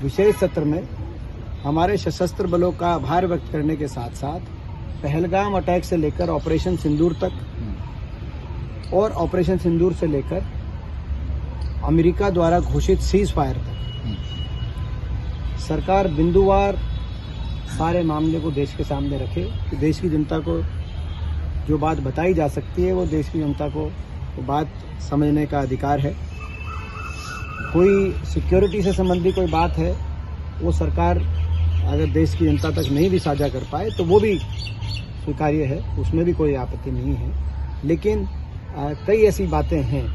विशेष सत्र में हमारे सशस्त्र बलों का आभार व्यक्त करने के साथ साथ पहलगाम अटैक से लेकर ऑपरेशन सिंदूर तक और ऑपरेशन सिंदूर से लेकर अमेरिका द्वारा घोषित सीज फायर तक सरकार बिंदुवार सारे मामले को देश के सामने रखे कि देश की जनता को जो बात बताई जा सकती है वो देश की जनता को वो बात समझने का अधिकार है। कोई सिक्योरिटी से संबंधी कोई बात है वो सरकार अगर देश की जनता तक नहीं भी साझा कर पाए तो वो भी स्वीकार्य है, उसमें भी कोई आपत्ति नहीं है। लेकिन कई ऐसी बातें हैं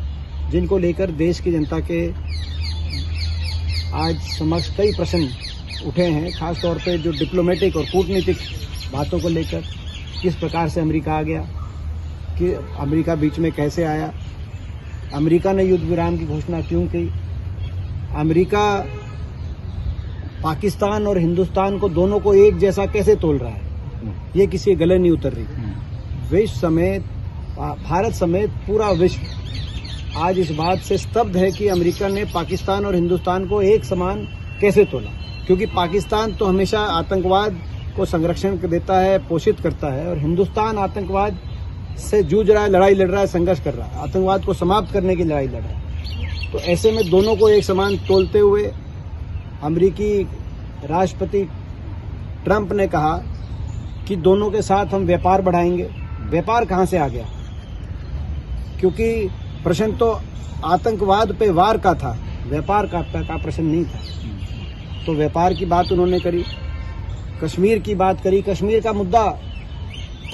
जिनको लेकर देश की जनता के आज समक्ष कई प्रश्न उठे हैं, खास तौर पे जो डिप्लोमेटिक और कूटनीतिक बातों को लेकर किस प्रकार से अमेरिका आ गया, कि अमेरिका बीच में कैसे आया, अमेरिका ने युद्ध विराम की घोषणा क्यों की, अमेरिका पाकिस्तान और हिंदुस्तान को दोनों को एक जैसा कैसे तोल रहा है, ये किसी गले नहीं उतर रही। विश्व समेत भारत समेत पूरा विश्व आज इस बात से स्तब्ध है कि अमेरिका ने पाकिस्तान और हिंदुस्तान को एक समान कैसे तोला, क्योंकि पाकिस्तान तो हमेशा आतंकवाद को संरक्षण देता है, पोषित करता है, और हिंदुस्तान आतंकवाद से जूझ रहा है, लड़ाई लड़ रहा है, संघर्ष कर रहा है, आतंकवाद को समाप्त करने की लड़ाई लड़ रहा है। तो ऐसे में दोनों को एक समान तोलते हुए अमेरिकी राष्ट्रपति ट्रंप ने कहा कि दोनों के साथ हम व्यापार बढ़ाएंगे। व्यापार कहां से आ गया, क्योंकि प्रश्न तो आतंकवाद पे वार का था, व्यापार का प्रश्न नहीं था। तो व्यापार की बात उन्होंने करी, कश्मीर की बात करी। कश्मीर का मुद्दा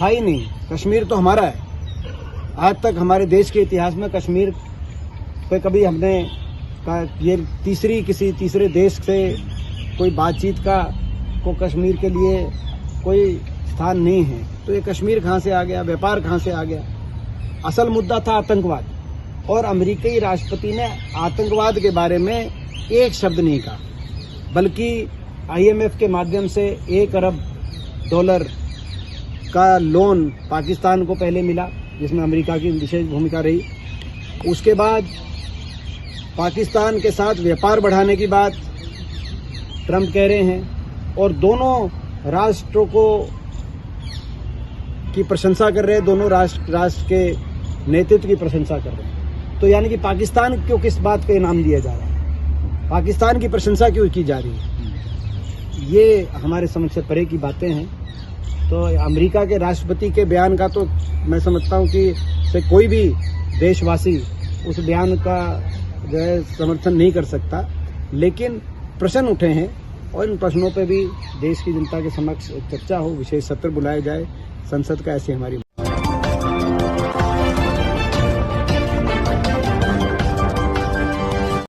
था ही नहीं, कश्मीर तो हमारा है। आज तक हमारे देश के इतिहास में कश्मीर पे कभी हमने ये किसी तीसरे देश से कोई बातचीत को कश्मीर के लिए कोई स्थान नहीं है। तो ये कश्मीर कहाँ से आ गया, व्यापार कहाँ से आ गया? असल मुद्दा था आतंकवाद, और अमेरिकी राष्ट्रपति ने आतंकवाद के बारे में एक शब्द नहीं कहा, बल्कि IMF के माध्यम से $1 अरब का लोन पाकिस्तान को पहले मिला, जिसमें अमेरिका की विशेष भूमिका रही। उसके बाद पाकिस्तान के साथ व्यापार बढ़ाने की बात ट्रंप कह रहे हैं, और दोनों राष्ट्रों की प्रशंसा कर रहे हैं, दोनों राष्ट्र के नेतृत्व की प्रशंसा कर रहे हैं। तो यानी कि पाकिस्तान को किस बात का इनाम दिया जा रहा है, पाकिस्तान की प्रशंसा क्यों की जा रही है, ये हमारे समझ से परे की बातें हैं। तो अमेरिका के राष्ट्रपति के बयान का तो मैं समझता हूं कि से कोई भी देशवासी उस बयान का जो है समर्थन नहीं कर सकता। लेकिन प्रश्न उठे हैं और इन प्रश्नों पे भी देश की जनता के समक्ष चर्चा हो, विशेष सत्र बुलाया जाए संसद का, ऐसी हमारी